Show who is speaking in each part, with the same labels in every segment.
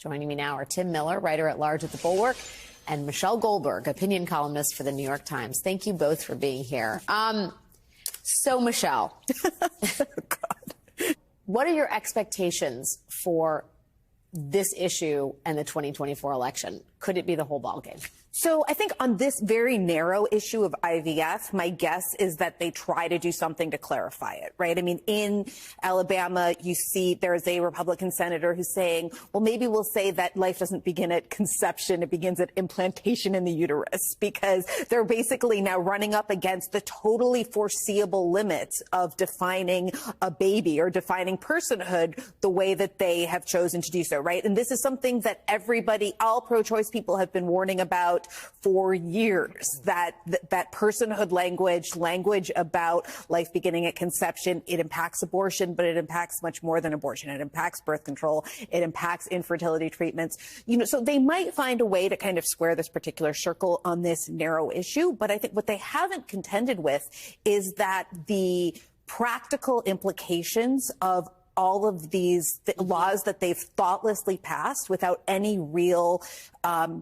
Speaker 1: Joining me now are Tim Miller, writer-at-large at The Bulwark, and Michelle Goldberg, opinion columnist for The New York Times. Thank you both for being here. So, Michelle, what are your expectations for this issue and the 2024 election? Could it be the whole ballgame?
Speaker 2: So I think on this very narrow issue of IVF, my guess is that they try to do something to clarify it, right? I mean, in Alabama, you see there's a Republican senator who's saying, well, maybe we'll say that life doesn't begin at conception, it begins at implantation in the uterus, because they're basically now running up against the totally foreseeable limits of defining a baby or defining personhood the way that they have chosen to do so, right? And this is something that everybody, all pro-choice people have been warning about for years, that personhood language about life beginning at conception, it impacts abortion, but it impacts much more than abortion. It impacts birth control. It impacts infertility treatments. So they might find a way to kind of square this particular circle on this narrow issue. But I think what they haven't contended with is that the practical implications of all of these laws that they've thoughtlessly passed without any real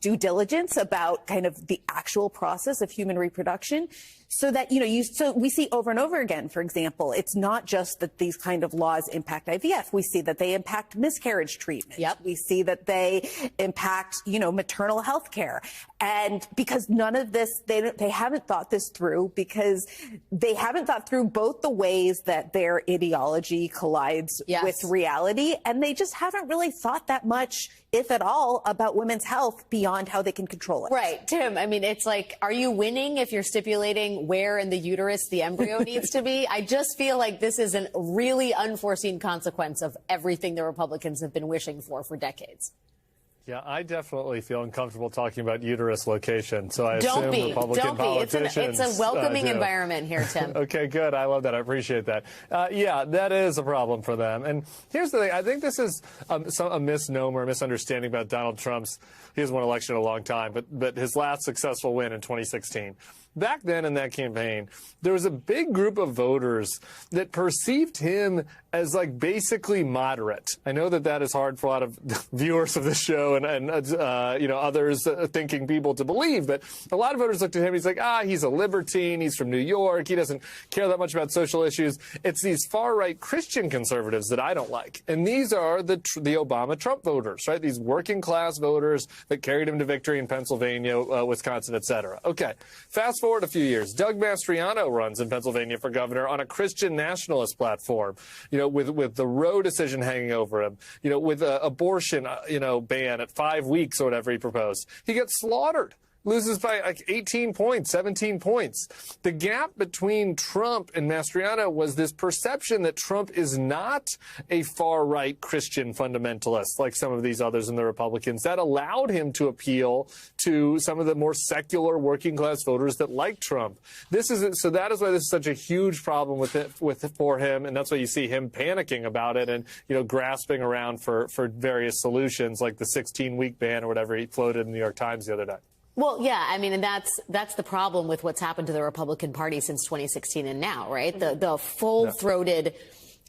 Speaker 2: due diligence about kind of the actual process of human reproduction. So that, so we see over and over again, for example, it's not just that these kind of laws impact IVF. We see that they impact miscarriage treatment.
Speaker 1: Yep.
Speaker 2: We see that they impact, maternal health care. And because none of this, they haven't thought this through, because they haven't thought through both the ways that their ideology collides with reality. And they just haven't really thought that much, if at all, about women's health beyond how they can control it.
Speaker 1: Right. Tim, I mean, it's like, are you winning if you're stipulating where in the uterus the embryo needs to be? I just feel like this is a really unforeseen consequence of everything the Republicans have been wishing for decades.
Speaker 3: Yeah, I definitely feel uncomfortable talking about uterus location, so I assume Republican politicians...
Speaker 1: It's a welcoming environment here, Tim.
Speaker 3: Okay, good. I love that. I appreciate that. Yeah, that is a problem for them. And here's the thing. I think this is a misnomer, a misunderstanding about Donald Trump's... He hasn't won an election in a long time, but his last successful win in 2016. Back then in that campaign, there was a big group of voters that perceived him as like basically moderate. I know that is hard for a lot of viewers of the show and others thinking people to believe, but a lot of voters looked at him. He's like, he's a libertine. He's from New York. He doesn't care that much about social issues. It's these far-right Christian conservatives that I don't like. And these are the Obama-Trump voters, right? These working-class voters that carried him to victory in Pennsylvania, Wisconsin, et cetera. Okay, fast forward a few years. Doug Mastriano runs in Pennsylvania for governor on a Christian nationalist platform, with the Roe decision hanging over him, with abortion, ban at 5 weeks or whatever he proposed. He gets slaughtered. Loses by like 18 points, 17 points. The gap between Trump and Mastriano was this perception that Trump is not a far-right Christian fundamentalist like some of these others in the Republicans. That allowed him to appeal to some of the more secular working-class voters that like Trump. So that is why this is such a huge problem for him, and that's why you see him panicking about it and grasping around for various solutions like the 16-week ban or whatever he floated in the New York Times the other day.
Speaker 1: Well, yeah, I mean, and that's the problem with what's happened to the Republican Party since 2016 and now, right? The full-throated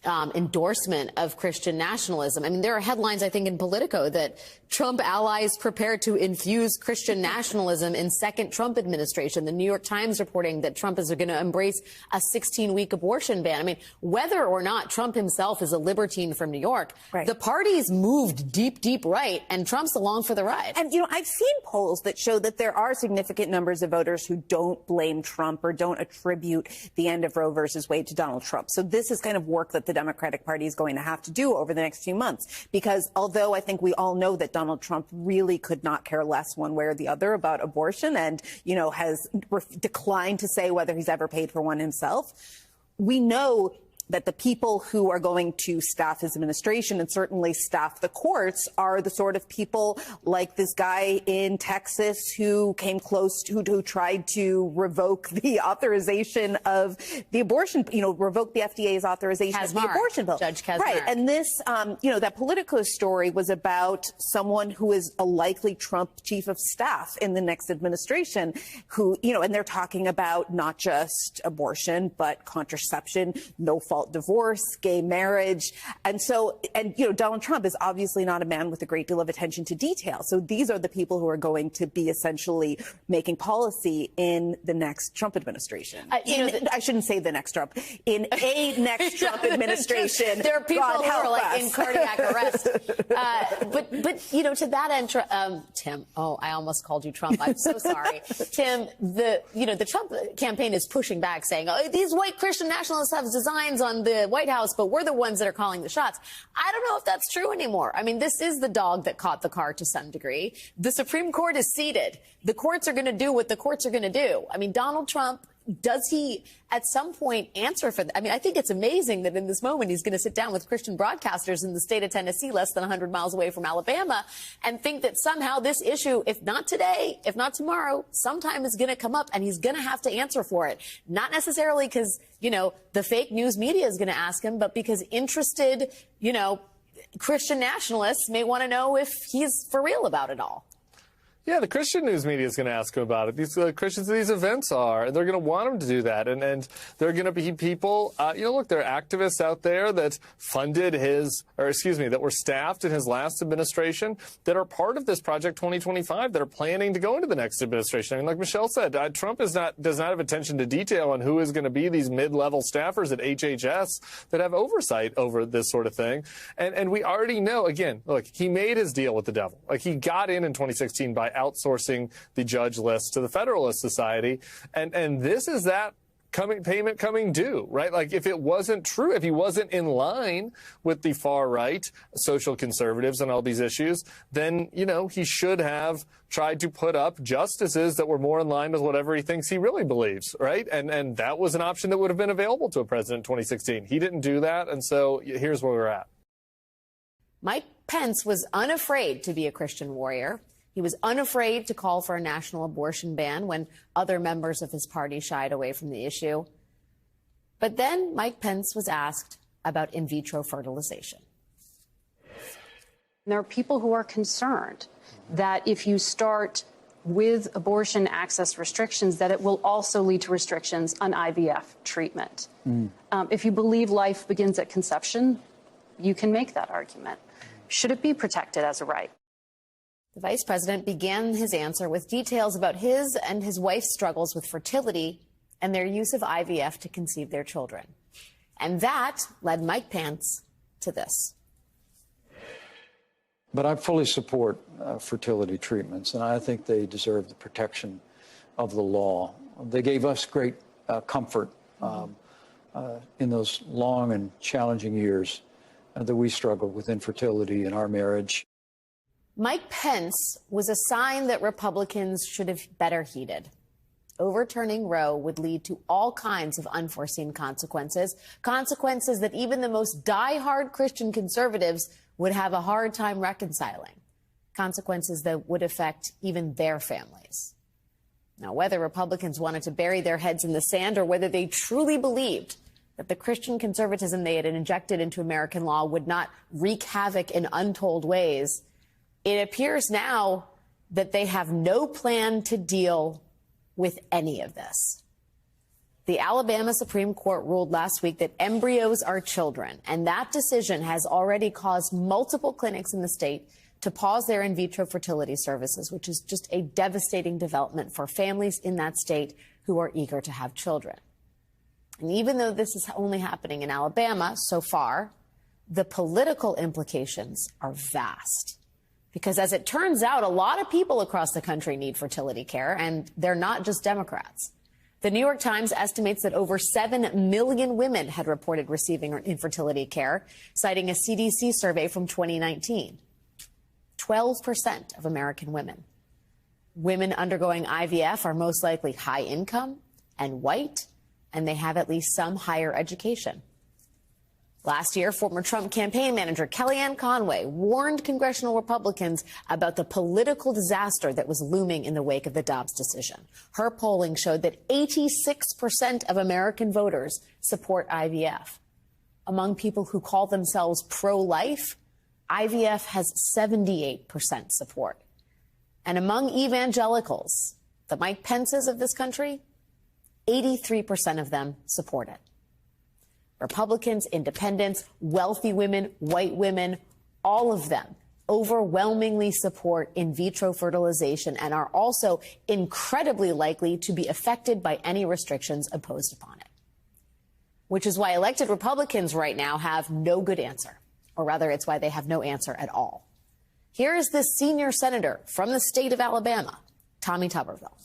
Speaker 1: endorsement of Christian nationalism. I mean, there are headlines, I think, in Politico that Trump allies prepare to infuse Christian nationalism in second Trump administration. The New York Times reporting that Trump is going to embrace a 16-week abortion ban. I mean, whether or not Trump himself is a libertine from New York, the party's moved deep, deep right, and Trump's along for the ride.
Speaker 2: And, I've seen polls that show that there are significant numbers of voters who don't blame Trump or don't attribute the end of Roe versus Wade to Donald Trump. So this is kind of work that the Democratic Party is going to have to do over the next few months, because although I think we all know that Donald Trump really could not care less one way or the other about abortion and, has declined to say whether he's ever paid for one himself, we know that the people who are going to staff his administration and certainly staff the courts are the sort of people like this guy in Texas who came close to, who tried to revoke the authorization of the abortion, revoke the FDA's authorization of the abortion bill.
Speaker 1: Judge Kaczmarek.
Speaker 2: Right. And this, that Politico story was about someone who is a likely Trump chief of staff in the next administration who, and they're talking about not just abortion, but contraception, no fault adult divorce, gay marriage. And so, and, you know, Donald Trump is obviously not a man with a great deal of attention to detail. So these are the people who are going to be essentially making policy in the next Trump administration. I shouldn't say the next Trump. In a next Trump administration.
Speaker 1: There are people
Speaker 2: God
Speaker 1: who are like
Speaker 2: us.
Speaker 1: in cardiac arrest. But you know, to that end, Tim. Oh, I almost called you Trump. I'm so sorry, Tim. The Trump campaign is pushing back, saying, "Oh, these white Christian nationalists have designs on the White House, but we're the ones that are calling the shots." I don't know if that's true anymore. I mean, this is the dog that caught the car to some degree. The Supreme Court is seated. The courts are going to do what the courts are going to do. I mean, Donald Trump, does he at some point answer for that? I mean, I think it's amazing that in this moment he's going to sit down with Christian broadcasters in the state of Tennessee, less than 100 miles away from Alabama, and think that somehow this issue, if not today, if not tomorrow, sometime is going to come up and he's going to have to answer for it. Not necessarily because, you know, the fake news media is going to ask him, but because interested, you know, Christian nationalists may want to know if he's for real about it all.
Speaker 3: Yeah, the Christian news media is going to ask him about it. These Christians at these events are. They're going to want him to do that. And there are going to be people, you know, look, there are activists out there that funded that were staffed in his last administration that are part of this Project 2025 that are planning to go into the next administration. I mean, like Michelle said, Trump does not have attention to detail on who is going to be these mid-level staffers at HHS that have oversight over this sort of thing. And we already know, again, look, he made his deal with the devil. Like, he got in 2016 by outsourcing the judge list to the Federalist Society. And this is that payment coming due, right? Like, if it wasn't true, if he wasn't in line with the far right social conservatives on all these issues, then, you know, he should have tried to put up justices that were more in line with whatever he thinks he really believes, right? And that was an option that would have been available to a president in 2016. He didn't do that. And so here's where we're at.
Speaker 1: Mike Pence was unafraid to be a Christian warrior. He was unafraid to call for a national abortion ban when other members of his party shied away from the issue. But then Mike Pence was asked about in vitro fertilization.
Speaker 4: There are people who are concerned that if you start with abortion access restrictions, that it will also lead to restrictions on IVF treatment. If you believe life begins at conception, you can make that argument. Should it be protected as a right?
Speaker 1: The vice president began his answer with details about his and his wife's struggles with fertility and their use of IVF to conceive their children. And that led Mike Pence to this.
Speaker 5: But I fully support fertility treatments, and I think they deserve the protection of the law. They gave us great comfort in those long and challenging years that we struggled with infertility in our marriage.
Speaker 1: Mike Pence was a sign that Republicans should have better heeded. Overturning Roe would lead to all kinds of unforeseen consequences, consequences that even the most diehard Christian conservatives would have a hard time reconciling, consequences that would affect even their families. Now, whether Republicans wanted to bury their heads in the sand or whether they truly believed that the Christian conservatism they had injected into American law would not wreak havoc in untold ways, it appears now that they have no plan to deal with any of this. The Alabama Supreme Court ruled last week that embryos are children, and that decision has already caused multiple clinics in the state to pause their in vitro fertility services, which is just a devastating development for families in that state who are eager to have children. And even though this is only happening in Alabama so far, the political implications are vast. Because as it turns out, a lot of people across the country need fertility care, and they're not just Democrats. The New York Times estimates that over 7 million women had reported receiving infertility care, citing a CDC survey from 2019. 12% of American women. Women undergoing IVF are most likely high income and white, and they have at least some higher education. Last year, former Trump campaign manager Kellyanne Conway warned congressional Republicans about the political disaster that was looming in the wake of the Dobbs decision. Her polling showed that 86% of American voters support IVF. Among people who call themselves pro-life, IVF has 78% support. And among evangelicals, the Mike Pences of this country, 83% of them support it. Republicans, independents, wealthy women, white women, all of them overwhelmingly support in vitro fertilization and are also incredibly likely to be affected by any restrictions imposed upon it. Which is why elected Republicans right now have no good answer, or rather it's why they have no answer at all. Here is this senior senator from the state of Alabama, Tommy Tuberville.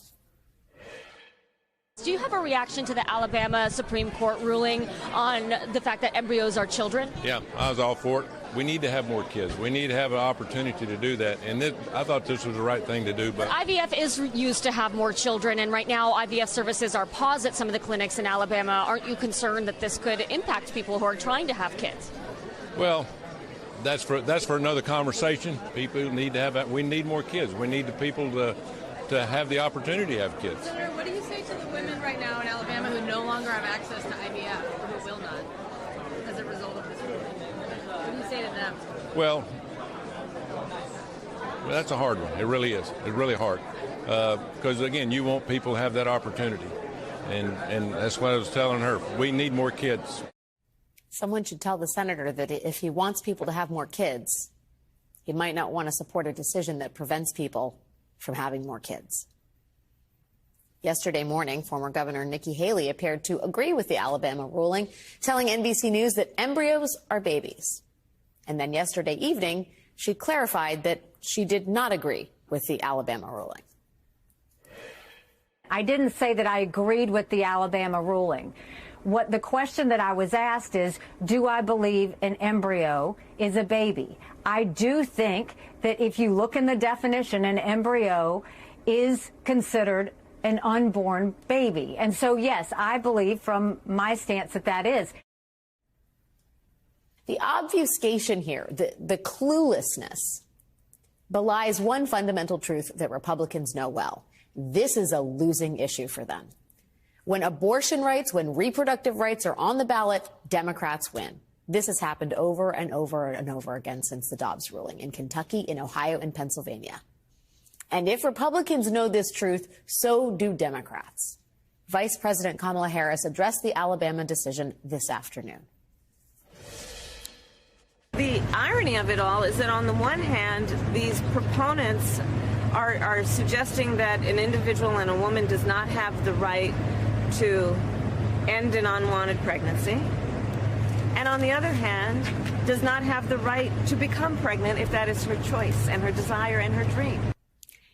Speaker 6: Do you have a reaction to the Alabama Supreme Court ruling on the fact that embryos are children?
Speaker 7: Yeah, I was all for it. We need to have more kids. We need to have an opportunity to do that. And I thought this was the right thing to do. But
Speaker 6: IVF is used to have more children, and right now IVF services are paused at some of the clinics in Alabama. Aren't you concerned that this could impact people who are trying to have kids?
Speaker 7: Well, that's for another conversation. People need to have that. We need more kids. We need the people to have the opportunity to have kids.
Speaker 8: Senator, what do you say to the women right now in Alabama who no longer have access to IVF, or who will not, as a result of this ruling? What do you say to them?
Speaker 7: Well, that's a hard one. It really is. It's really hard. Because, again, you want people to have that opportunity. And that's what I was telling her. We need more kids.
Speaker 1: Someone should tell the senator that if he wants people to have more kids, he might not want to support a decision that prevents people from having more kids. Yesterday morning, former Governor Nikki Haley appeared to agree with the Alabama ruling, telling NBC News that embryos are babies. And then yesterday evening, she clarified that she did not agree with the Alabama ruling.
Speaker 9: I didn't say that I agreed with the Alabama ruling. What the question that I was asked is, do I believe an embryo is a baby? I do think that if you look in the definition, an embryo is considered an unborn baby. And so, yes, I believe from my stance that that is.
Speaker 1: The obfuscation here, the cluelessness, belies one fundamental truth that Republicans know well. This is a losing issue for them. When abortion rights, when reproductive rights are on the ballot, Democrats win. This has happened over and over and over again since the Dobbs ruling in Kentucky, in Ohio, and Pennsylvania. And if Republicans know this truth, so do Democrats. Vice President Kamala Harris addressed the Alabama decision this afternoon.
Speaker 10: The irony of it all is that on the one hand, these proponents are suggesting that an individual and a woman does not have the right to end an unwanted pregnancy, and on the other hand, does not have the right to become pregnant if that is her choice and her desire and her dream.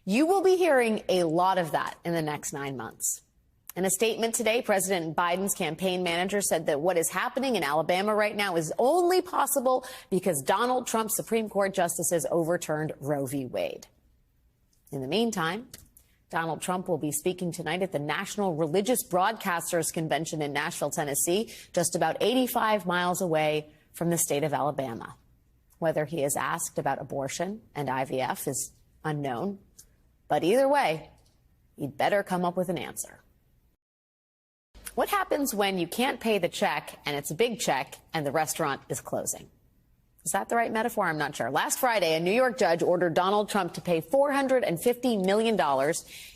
Speaker 1: You will be hearing a lot of that in the next 9 months. In a statement today, President Biden's campaign manager said that what is happening in Alabama right now is only possible because Donald Trump's Supreme Court justices overturned Roe v. Wade. In the meantime, Donald Trump will be speaking tonight at the National Religious Broadcasters Convention in Nashville, Tennessee, just about 85 miles away from the state of Alabama. Whether he is asked about abortion and IVF is unknown, but either way, he'd better come up with an answer. What happens when you can't pay the check and it's a big check and the restaurant is closing? Is that the right metaphor? I'm not sure. Last Friday, a New York judge ordered Donald Trump to pay $450 million,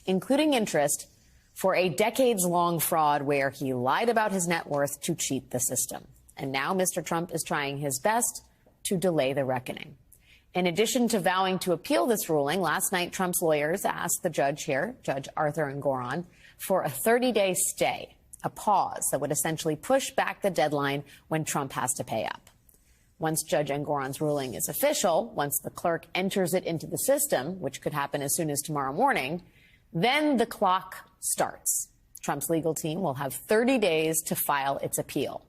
Speaker 1: including interest, for a decades-long fraud where he lied about his net worth to cheat the system. And now Mr. Trump is trying his best to delay the reckoning. In addition to vowing to appeal this ruling, last night Trump's lawyers asked the judge here, Judge Arthur Engoron, for a 30-day stay, a pause that would essentially push back the deadline when Trump has to pay up. Once Judge Engoron's ruling is official, once the clerk enters it into the system, which could happen as soon as tomorrow morning, then the clock starts. Trump's legal team will have 30 days to file its appeal.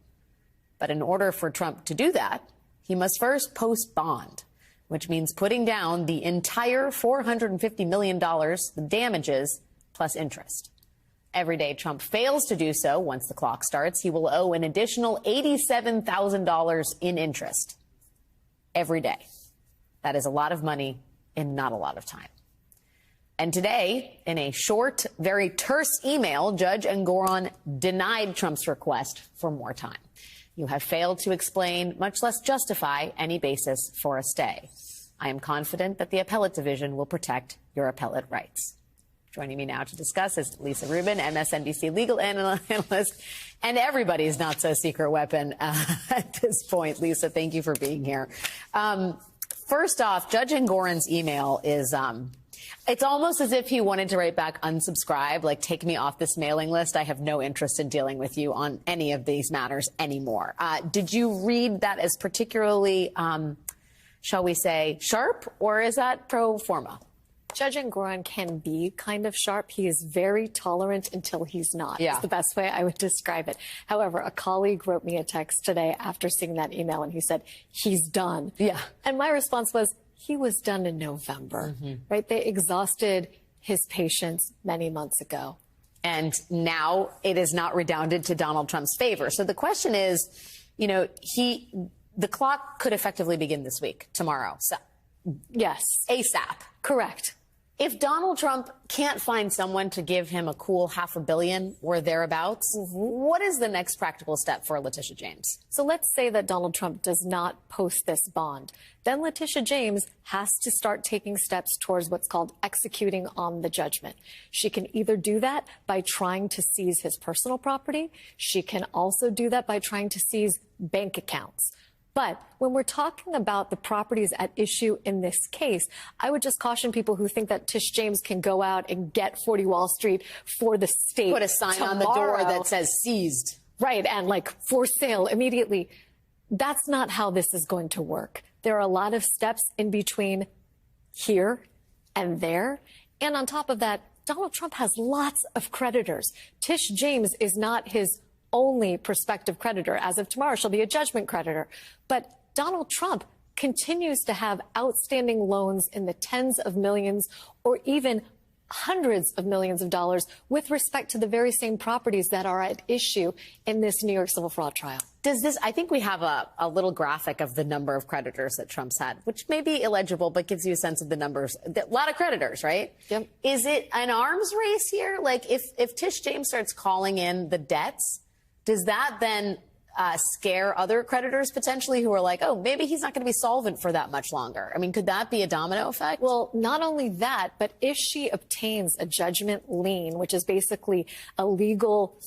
Speaker 1: But in order for Trump to do that, he must first post bond, which means putting down the entire $450 million, the damages, plus interest. Every day Trump fails to do so, once the clock starts, he will owe an additional $87,000 in interest. Every day. That is a lot of money in not a lot of time. And today, in a short, very terse email, Judge Engoron denied Trump's request for more time. You have failed to explain, much less justify, any basis for a stay. I am confident that the appellate division will protect your appellate rights. Joining me now to discuss is Lisa Rubin, MSNBC legal analyst, and everybody's not-so-secret weapon at this point. Lisa, thank you for being here. First off, Judge Engoron's email is... it's almost as if he wanted to write back, unsubscribe, like take me off this mailing list. I have no interest in dealing with you on any of these matters anymore. Did you read that as particularly, shall we say, sharp, or is that pro forma?
Speaker 11: Judge Engoron can be kind of sharp. He is very tolerant until he's not.
Speaker 1: Yeah.
Speaker 11: It's the best way I would describe it. However, a colleague wrote me a text today after seeing that email, and he said, he's done.
Speaker 1: Yeah.
Speaker 11: And my response was, he was done in November, right? They exhausted his patience many months ago.
Speaker 1: And now it is not redounded to Donald Trump's favor. So the question is, you know, the clock could effectively begin this week, tomorrow. So,
Speaker 11: yes.
Speaker 1: ASAP.
Speaker 11: Correct.
Speaker 1: If Donald Trump can't find someone to give him a cool $500 million or thereabouts, what is the next practical step for Letitia James?
Speaker 11: So let's say that Donald Trump does not post this bond. Then Letitia James has to start taking steps towards what's called executing on the judgment. She can either do that by trying to seize his personal property. She can also do that by trying to seize bank accounts. But when we're talking about the properties at issue in this case, I would just caution people who think that Tish James can go out and get 40 Wall Street for the state.
Speaker 1: Put a sign on the door that says seized.
Speaker 11: Right, and like for sale immediately. That's not how this is going to work. There are a lot of steps in between here and there. And on top of that, Donald Trump has lots of creditors. Tish James is not his only prospective creditor. As of tomorrow, she'll be a judgment creditor. But Donald Trump continues to have outstanding loans in the tens of millions or even hundreds of millions of dollars with respect to the very same properties that are at issue in this New York civil fraud trial.
Speaker 1: Does this, I think we have a little graphic of the number of creditors that Trump's had, which may be illegible, but gives you a sense of the numbers. A lot of creditors, right?
Speaker 11: Yep.
Speaker 1: Is it an arms race here? Like if Tish James starts calling in the debts, does that then scare other creditors potentially who are like, oh, maybe he's not going to be solvent for that much longer? I mean, could that be a domino effect?
Speaker 11: Well, not only that, but if she obtains a judgment lien, which is basically a legal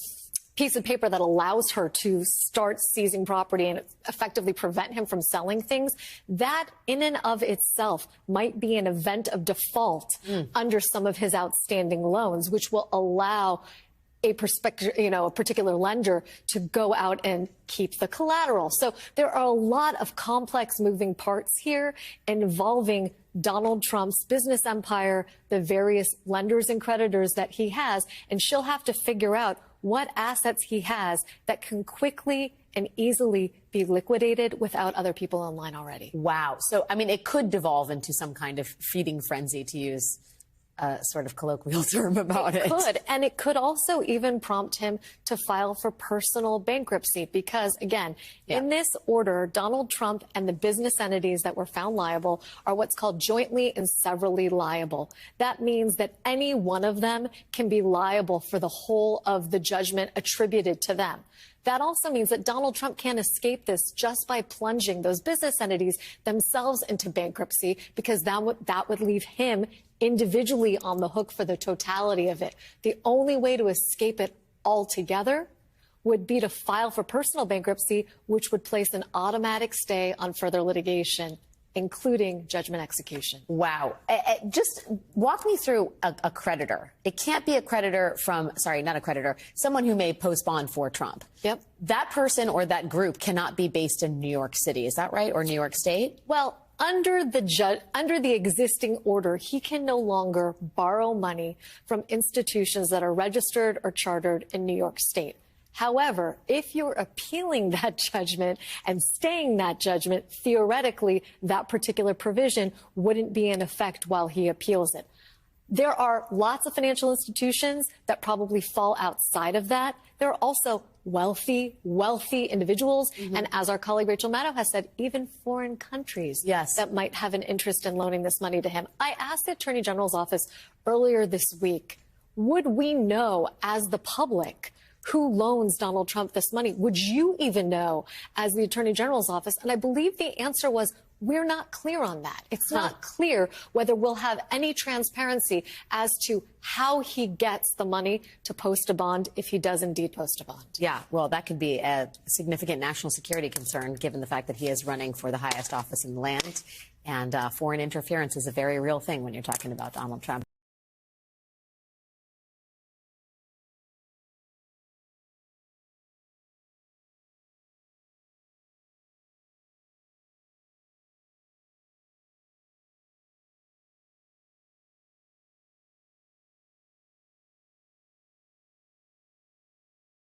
Speaker 11: piece of paper that allows her to start seizing property and effectively prevent him from selling things, that in and of itself might be an event of default under some of his outstanding loans, which will allow a particular lender to go out and keep the collateral. So there are a lot of complex moving parts here involving Donald Trump's business empire, the various lenders and creditors that he has, and she'll have to figure out what assets he has that can quickly and easily be liquidated without other people online already.
Speaker 1: Wow. So, I mean, it could devolve into some kind of feeding frenzy, to use sort of colloquial term about it.
Speaker 11: It could, and it could also even prompt him to file for personal bankruptcy because, again, in this order, Donald Trump and the business entities that were found liable are what's called jointly and severally liable. That means that any one of them can be liable for the whole of the judgment attributed to them. That also means that Donald Trump can't escape this just by plunging those business entities themselves into bankruptcy, because that would leave him individually on the hook for the totality of it. The only way to escape it altogether would be to file for personal bankruptcy, which would place an automatic stay on further litigation, including judgment execution.
Speaker 1: Wow. Just walk me through a creditor. It can't be a creditor from, sorry, not a creditor, someone who may post bond for Trump.
Speaker 11: Yep.
Speaker 1: That person or that group cannot be based in New York City. Is that right? Or New York State?
Speaker 11: Well, under the existing order, he can no longer borrow money from institutions that are registered or chartered in New York State. However, if you're appealing that judgment and staying that judgment, theoretically, that particular provision wouldn't be in effect while he appeals it. There are lots of financial institutions that probably fall outside of that. There are also wealthy individuals. And as our colleague Rachel Maddow has said, even foreign countries that might have an interest in loaning this money to him. I asked the Attorney General's office earlier this week, would we know as the public who loans Donald Trump this money? Would you even know as the Attorney General's office? And I believe the answer was, we're not clear on that. It's not clear whether we'll have any transparency as to how he gets the money to post a bond if he does indeed post a bond.
Speaker 1: Yeah, well, that could be a significant national security concern, given the fact that he is running for the highest office in the land. And foreign interference is a very real thing when you're talking about Donald Trump.